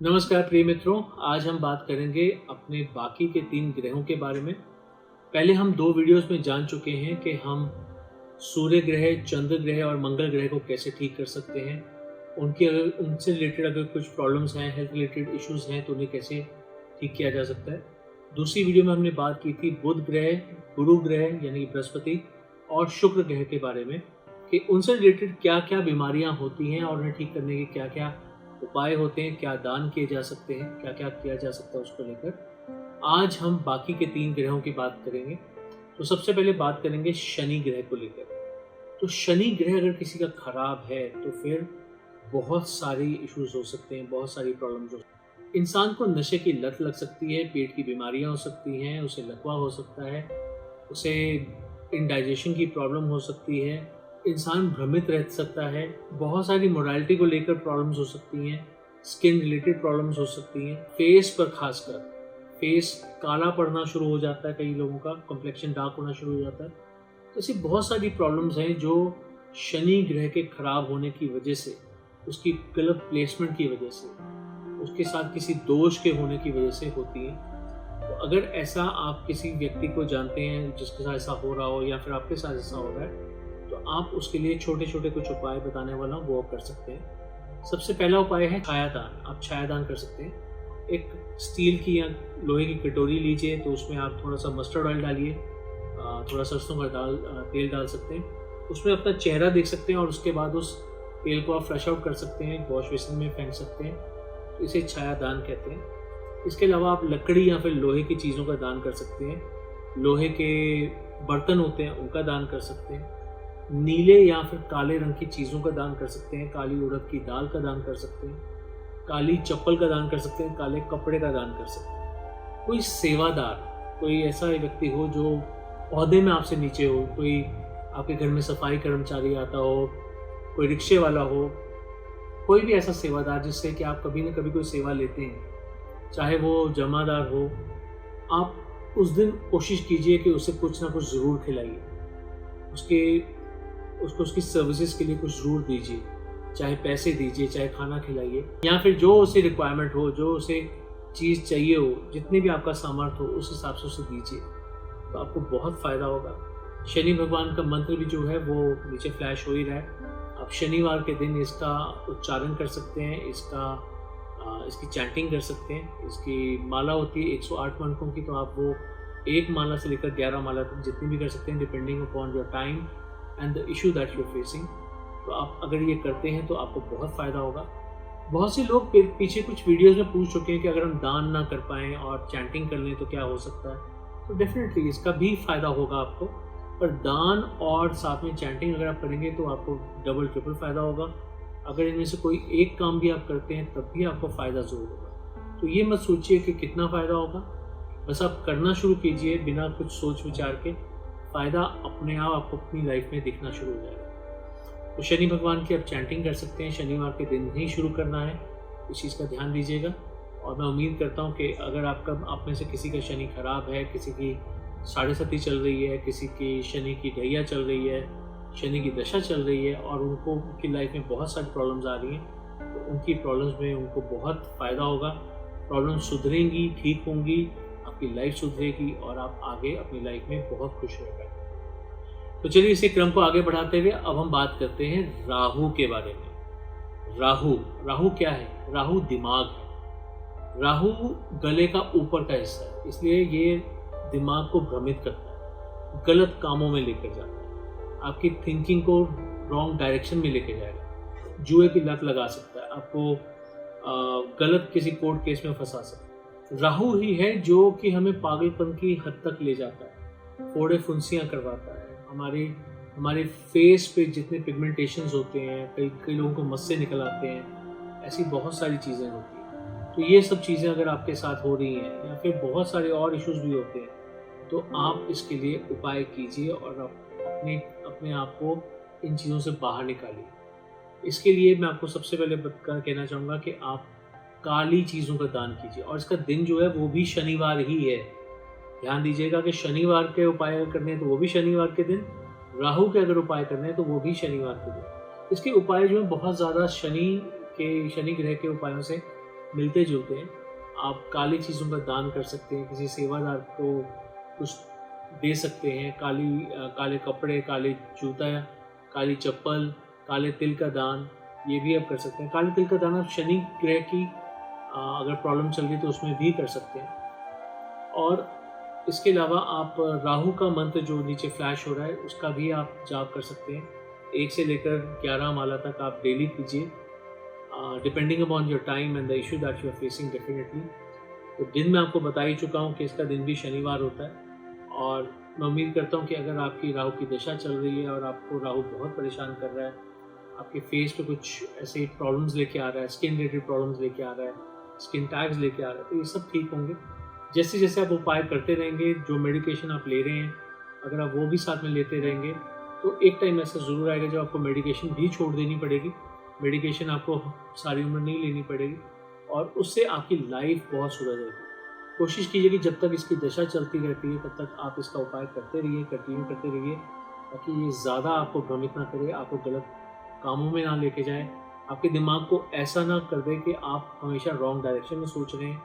नमस्कार प्रिय मित्रों, आज हम बात करेंगे अपने बाकी के 3 ग्रहों के बारे में। पहले हम 2 वीडियोस में जान चुके हैं कि हम सूर्य ग्रह, चंद्र ग्रह और मंगल ग्रह को कैसे ठीक कर सकते हैं। उनसे रिलेटेड अगर कुछ प्रॉब्लम्स हैं, हेल्थ रिलेटेड इश्यूज हैं तो उन्हें कैसे ठीक किया जा सकता है। दूसरी वीडियो में हमने बात की थी बुध ग्रह, गुरु ग्रह यानी कि बृहस्पति और शुक्र ग्रह के बारे में कि उनसे रिलेटेड क्या-क्या बीमारियां होती हैं और उन्हें ठीक करने के क्या-क्या उपाय होते हैं, क्या दान किए जा सकते हैं, क्या-क्या किया जा सकता है उसको लेकर। आज हम बाकी के 3 ग्रहों की बात करेंगे। तो सबसे पहले बात करेंगे शनि ग्रह को लेकर। तो शनि ग्रह अगर किसी का खराब है तो फिर बहुत सारी इश्यूज हो सकते हैं, बहुत सारी प्रॉब्लम्स हो सकती हैं। इंसान को नशे की लत लग सकती है, पेट की बीमारियां हो सकती हैं, उसे लकवा हो सकता है, उसे इंडाइजेशन की प्रॉब्लम हो सकती है, इंसान भ्रमित रह सकता है, बहुत सारी मोरालिटी को लेकर प्रॉब्लम्स हो सकती हैं, स्किन रिलेटेड प्रॉब्लम्स हो सकती हैं, फेस पर खासकर फेस काला पड़ना शुरू हो जाता है, कई लोगों का कॉम्प्लेक्शन डार्क होना शुरू हो जाता है। तो ऐसी बहुत सारी प्रॉब्लम्स हैं जो शनि ग्रह के खराब होने की वजह से, उसकी गलत प्लेसमेंट की वजह से, उसके साथ किसी दोष के होने की वजह से होती हैं। तो अगर ऐसा आप किसी व्यक्ति को जानते हैं जिसके साथ ऐसा हो रहा हो या फिर आपके साथ ऐसा हो रहा है तो आप उसके लिए छोटे छोटे कुछ उपाय बताने वाला हूँ, वो आप कर सकते हैं। सबसे पहला उपाय है छायादान। आप छायादान कर सकते हैं। एक स्टील की या लोहे की कटोरी लीजिए, तो उसमें आप थोड़ा सा मस्टर्ड ऑयल डालिए, थोड़ा सरसों का तेल डाल सकते हैं। उसमें अपना चेहरा देख सकते हैं और उसके बाद उस तेल को आप फ्लश आउट कर सकते हैं, वॉश बेसिन में फेंक सकते हैं। तो इसे छायादान कहते हैं। इसके अलावा आप लकड़ी या फिर लोहे की चीज़ों का दान कर सकते हैं। लोहे के बर्तन होते हैं उनका दान कर सकते हैं। नीले या फिर काले रंग की चीज़ों का दान कर सकते हैं। काली उड़द की दाल का दान कर सकते हैं। काली चप्पल का दान कर सकते हैं। काले कपड़े का दान कर सकते हैं। कोई सेवादार, कोई ऐसा व्यक्ति हो जो ओहदे में आपसे नीचे हो, कोई आपके घर में सफाई कर्मचारी आता हो, कोई रिक्शे वाला हो, कोई भी ऐसा सेवादार जिससे कि आप कभी न कभी कोई सेवा लेते हैं, चाहे वो जमादार हो, आप उस दिन कोशिश कीजिए कि उसे कुछ ना कुछ ज़रूर खिलाइए। उसको उसकी सर्विसेज के लिए कुछ ज़रूर दीजिए, चाहे पैसे दीजिए, चाहे खाना खिलाइए, या फिर जो उसे रिक्वायरमेंट हो, जो उसे चीज़ चाहिए हो, जितनी भी आपका सामर्थ्य हो उस हिसाब से उसे दीजिए, तो आपको बहुत फ़ायदा होगा। शनि भगवान का मंत्र भी जो है वो नीचे फ्लैश हो ही रहा है। आप शनिवार के दिन इसका उच्चारण कर सकते हैं, इसकी चैंटिंग कर सकते हैं। इसकी माला होती है 108 मंत्रों की, तो आप वो एक माला से लेकर 11 माला तक जितनी भी कर सकते हैं, depending upon your time and the issue that you are facing. तो आप अगर ये करते हैं तो आपको बहुत फ़ायदा होगा। बहुत से लोग पीछे कुछ वीडियोस में पूछ चुके हैं कि अगर हम दान ना कर पाएँ और चैंटिंग कर लें तो क्या हो सकता है। तो डेफिनेटली इसका भी फ़ायदा होगा आपको, पर दान और साथ में चैंटिंग अगर आप करेंगे तो आपको डबल ट्रिपल फ़ायदा होगा। अगर इनमें से कोई एक काम भी आप करते हैं तब भी आपको फ़ायदा ज़रूर होगा। तो ये मत सोचिए कि कितना फ़ायदा होगा, बस आप करना शुरू कीजिए बिना कुछ सोच विचार के। फ़ायदा अपने आप आपको अपनी लाइफ में दिखना शुरू हो जाएगा। तो शनि भगवान की आप चैंटिंग कर सकते हैं। शनिवार के दिन ही शुरू करना है, इस चीज़ का ध्यान दीजिएगा। और मैं उम्मीद करता हूँ कि अगर आप में से किसी का शनि खराब है, किसी की 7.5 चल रही है, किसी की शनि की ढैया चल रही है, शनि की दशा चल रही है और उनको उनकी लाइफ में बहुत सारी प्रॉब्लम्स आ रही हैं, तो उनकी प्रॉब्लम्स में उनको बहुत फ़ायदा होगा। प्रॉब्लम्स सुधरेंगी, ठीक होंगी, आपकी लाइफ सुधरेगी और आप आगे अपनी लाइफ में बहुत खुश रह पाएंगे। तो चलिए इसी क्रम को आगे बढ़ाते हुए अब हम बात करते हैं राहु के बारे में। राहु क्या है? राहु दिमाग है। राहु गले का ऊपर का हिस्सा है, इसलिए ये दिमाग को भ्रमित करता है, गलत कामों में लेकर जाता है, आपकी थिंकिंग को रॉन्ग डायरेक्शन में लेकर जाएगा, जुए की लत लगा सकता है, आपको गलत किसी कोर्ट केस में फंसा सकता है। राहु ही है जो कि हमें पागलपन की हद तक ले जाता है, फोड़े फुंसियाँ करवाता है, हमारे फेस पे जितने पिगमेंटेशंस होते हैं, कई लोगों को मस्से निकल आते हैं, ऐसी बहुत सारी चीज़ें होती हैं। तो ये सब चीज़ें अगर आपके साथ हो रही हैं या फिर बहुत सारे और इश्यूज भी होते हैं, तो आप इसके लिए उपाय कीजिए और अपने आप को इन चीज़ों से बाहर निकालिए। इसके लिए मैं आपको सबसे पहले कहना चाहूँगा कि आप काली चीज़ों का दान कीजिए, और इसका दिन जो है वो भी शनिवार ही है। ध्यान दीजिएगा कि शनिवार के उपाय अगर करने हैं तो वो भी शनिवार के दिन, राहु के अगर उपाय करने हैं तो वो भी शनिवार के दिन। इसके उपाय जो है बहुत ज़्यादा शनि ग्रह के उपायों से मिलते जुलते हैं। आप काली चीज़ों का दान कर सकते हैं, किसी सेवादार को कुछ दे सकते हैं, काले कपड़े, काले जूता, काली चप्पल, काले तिल का दान, ये भी आप कर सकते हैं। काले तिल का दान आप शनि ग्रह की अगर प्रॉब्लम चल रही तो उसमें भी कर सकते हैं। और इसके अलावा आप राहु का मंत्र जो नीचे फ्लैश हो रहा है उसका भी आप जाप कर सकते हैं। 1 से लेकर 11 माला तक आप डेली कीजिए, depending upon your time and the issue that you are facing definitely. तो दिन में आपको बता ही चुका हूँ कि इसका दिन भी शनिवार होता है। और मैं उम्मीद करता हूँ कि अगर आपकी राहु की दशा चल रही है और आपको राहु बहुत परेशान कर रहा है, आपके फेस पे कुछ ऐसे प्रॉब्लम्स लेके आ रहा है, स्किन रिलेटेड प्रॉब्लम्स लेके आ रहा है, स्किन टैग्स लेके आ रहा है, तो ये सब ठीक होंगे। जैसे जैसे आप उपाय करते रहेंगे, जो मेडिकेशन आप ले रहे हैं अगर आप वो भी साथ में लेते रहेंगे तो एक टाइम ऐसा ज़रूर आएगा जब आपको मेडिकेशन भी छोड़ देनी पड़ेगी। मेडिकेशन आपको सारी उम्र नहीं लेनी पड़ेगी और उससे आपकी लाइफ बहुत सुधर जाएगी। कोशिश कीजिए कि जब तक इसकी दशा चलती रहती है तब तक आप इसका उपाय करते रहिए, कंटिन्यू करते रहिए, ताकि ये ज़्यादा आपको भ्रमित ना करे, आपको गलत कामों में ना लेके जाए, आपके दिमाग को ऐसा ना कर दे कि आप हमेशा रॉन्ग डायरेक्शन में सोच रहे हैं।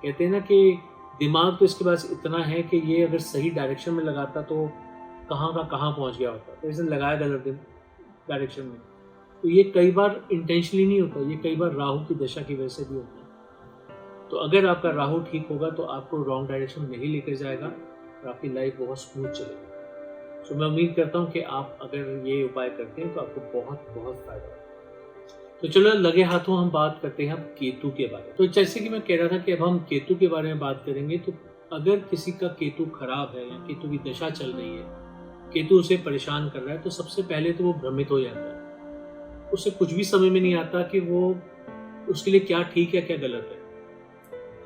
कहते हैं ना कि दिमाग तो इसके पास इतना है कि ये अगर सही डायरेक्शन में लगाता तो कहाँ का कहाँ पहुँच गया होता, तो इसने लगाया गलत डायरेक्शन में। तो ये कई बार इंटेंशनली नहीं होता, ये कई बार राहु की दशा की वजह से भी होता है। तो अगर आपका राहु ठीक होगा तो आपको रॉन्ग डायरेक्शन में नहीं लेकर जाएगा और आपकी लाइफ बहुत स्मूथ चलेगी। तो मैं उम्मीद करता हूँ कि आप अगर ये उपाय करते हैं तो आपको बहुत बहुत फायदा होगा। तो चलो लगे हाथों हम बात करते हैं अब केतु के बारे में। तो जैसे कि मैं कह रहा था कि अब हम केतु के बारे में बात करेंगे। तो अगर किसी का केतु खराब है या केतु की दशा चल रही है, केतु उसे परेशान कर रहा है, तो सबसे पहले तो वो भ्रमित हो जाता है। उसे कुछ भी समझ में नहीं आता कि वो उसके लिए क्या ठीक है क्या गलत है।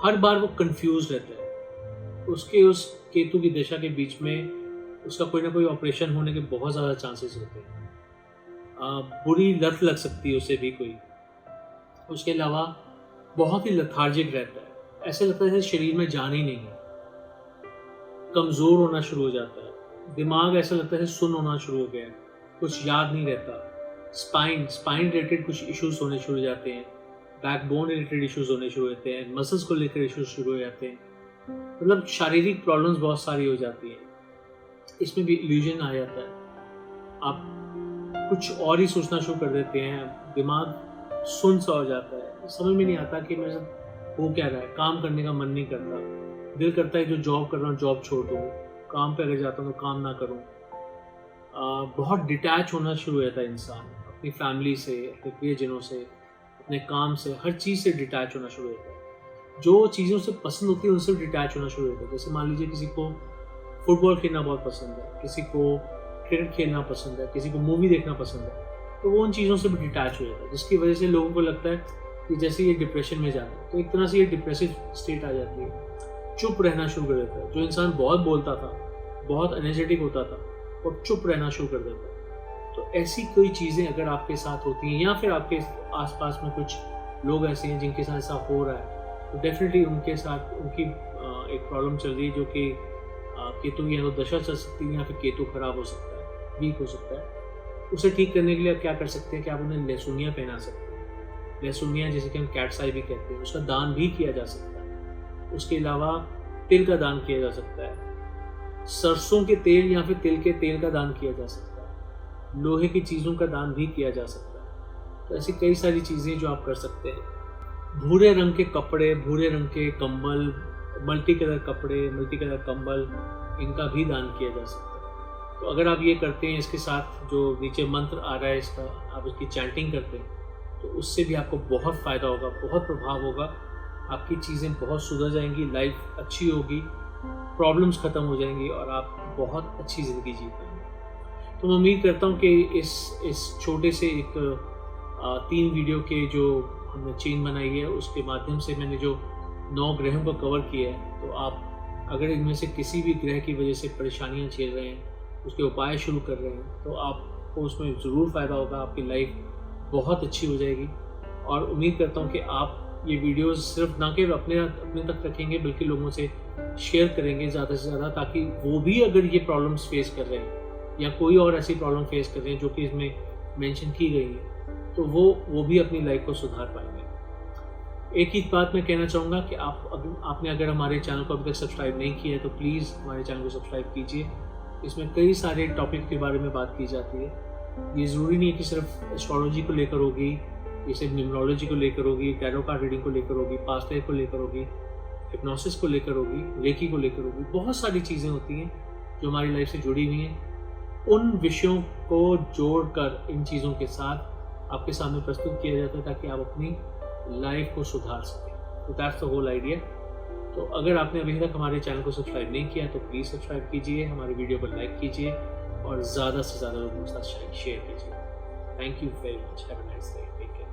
हर बार वो कंफ्यूज रहता है। उसके उस केतु की दशा के बीच में उसका कोई ना कोई ऑपरेशन होने के बहुत ज़्यादा चांसेस होते हैं। बुरी लत लग सकती है उसे भी कोई। उसके अलावा बहुत ही लथार्जिक रहता है, ऐसा लगता है जैसे शरीर में जान ही नहीं है, कमज़ोर होना शुरू हो जाता है, दिमाग ऐसा लगता है सुन्न होना शुरू हो गया है, कुछ याद नहीं रहता। स्पाइन रिलेटेड कुछ इश्यूज होने शुरू हो जाते हैं, बैकबोन रिलेटेड इश्यूज होने शुरू होते हैं, मसल्स को लेकर इश्यूज शुरू हो जाते हैं, मतलब शारीरिक प्रॉब्लम्स बहुत सारी हो जाती हैं। इसमें भी इल्यूजन आ जाता है, आप कुछ और ही सोचना शुरू कर देते हैं, दिमाग सुन्न सा हो जाता है, समझ में नहीं आता कि मेरे साथ हो क्या रहा है, काम करने का मन नहीं करता, दिल करता है जो जॉब कर रहा हूँ जॉब छोड़ दूँ, काम पे अगर जाता हूँ तो काम ना करूँ। बहुत डिटैच होना शुरू हो जाता है इंसान अपनी फैमिली से, अपने प्रियजनों से, अपने काम से, हर चीज़ से डिटैच होना शुरू होता है। जो चीज़ें उसे पसंद होती है उनसे डिटैच होना शुरू होता है। जैसे मान लीजिए किसी को फुटबॉल खेलना बहुत पसंद है, किसी को क्रिकेट खेलना पसंद है, किसी को मूवी देखना पसंद है, तो वो उन चीज़ों से भी डिटैच हो जाता है, जिसकी वजह से लोगों को लगता है कि जैसे ये डिप्रेशन में जाता है। तो एक तरह से ये डिप्रेसिव स्टेट आ जाती है, चुप रहना शुरू कर देता है। जो इंसान बहुत बोलता था, बहुत एनर्जेटिक होता था, वो चुप रहना शुरू कर देता है। तो ऐसी कोई चीज़ें अगर आपके साथ होती हैं या फिर आपके आसपास में कुछ लोग ऐसे हैं जिनके साथ ऐसा हो रहा है, तो डेफिनेटली उनके साथ उनकी एक प्रॉब्लम चल रही है, जो कि केतु या तो दशा चल सकती है या फिर केतु खराब हो सकता है, वीक हो सकता है। उसे ठीक करने के लिए आप क्या कर सकते हैं कि आप उन्हें लहसुनिया पहना सकते हैं। लहसुनिया जिसे कि हम कैट्स आई भी कहते हैं, उसका दान भी किया जा सकता है। उसके अलावा तिल का दान किया जा सकता है, सरसों के तेल या फिर तिल के तेल का दान किया जा सकता है, लोहे की चीज़ों का दान भी किया जा सकता है। तो ऐसी कई सारी चीज़ें जो आप कर सकते हैं। भूरे रंग के कपड़े, भूरे रंग के कंबल, मल्टी कलर कपड़े, मल्टी कलर कंबल, इनका भी दान किया जा सकता है। तो अगर आप ये करते हैं, इसके साथ जो नीचे मंत्र आ रहा है इसका, आप इसकी चैंटिंग करते हैं, तो उससे भी आपको बहुत फ़ायदा होगा, बहुत प्रभाव होगा, आपकी चीज़ें बहुत सुधर जाएंगी, लाइफ अच्छी होगी, प्रॉब्लम्स ख़त्म हो जाएंगी और आप बहुत अच्छी ज़िंदगी जी पाएंगे। तो मैं उम्मीद करता हूँ कि इस छोटे से एक 3 वीडियो के जो हमने चेन बनाई है, उसके माध्यम से मैंने जो 9 ग्रहों को कवर किया है, तो आप अगर इनमें से किसी भी ग्रह की वजह से परेशानियां झेल रहे हैं, उसके उपाय शुरू कर रहे हैं, तो आपको उसमें ज़रूर फ़ायदा होगा, आपकी लाइफ बहुत अच्छी हो जाएगी। और उम्मीद करता हूं कि आप ये वीडियोस सिर्फ ना केवल अपने तक रखेंगे, बल्कि लोगों से शेयर करेंगे ज़्यादा से ज़्यादा, ताकि वो भी अगर ये प्रॉब्लम्स फेस कर रहे हैं या कोई और ऐसी प्रॉब्लम फेस कर रहे हैं जो कि इसमें मेंशन की गई है, तो वो भी अपनी लाइफ को सुधार पाएंगे। एक ही बात मैं कहना चाहूँगा कि आपने अगर हमारे चैनल को अभी तक सब्सक्राइब नहीं किया है तो प्लीज़ हमारे चैनल को सब्सक्राइब कीजिए। इसमें कई सारे टॉपिक के बारे में बात की जाती है। ये ज़रूरी नहीं है कि सिर्फ एस्ट्रोलॉजी को लेकर होगी, ये सिर्फ न्यूमरोलॉजी को लेकर होगी, टैरो कार्ड रीडिंग को लेकर होगी, पास्ट लाइफ को लेकर होगी, हिप्नोसिस को लेकर होगी, रेकी को लेकर होगी। बहुत सारी चीज़ें होती हैं जो हमारी लाइफ से जुड़ी हुई हैं। उन विषयों को जोड़कर इन चीज़ों के साथ आपके सामने प्रस्तुत किया जाता है ताकि आप अपनी लाइफ को सुधार सकें। तो दैट्स द होल आइडिया। तो अगर आपने अभी तक हमारे चैनल को सब्सक्राइब नहीं किया तो प्लीज़ सब्सक्राइब कीजिए, हमारी वीडियो को लाइक कीजिए और ज़्यादा से ज़्यादा लोगों के साथ शेयर कीजिए। Thank you very much. Have a nice day. Take care.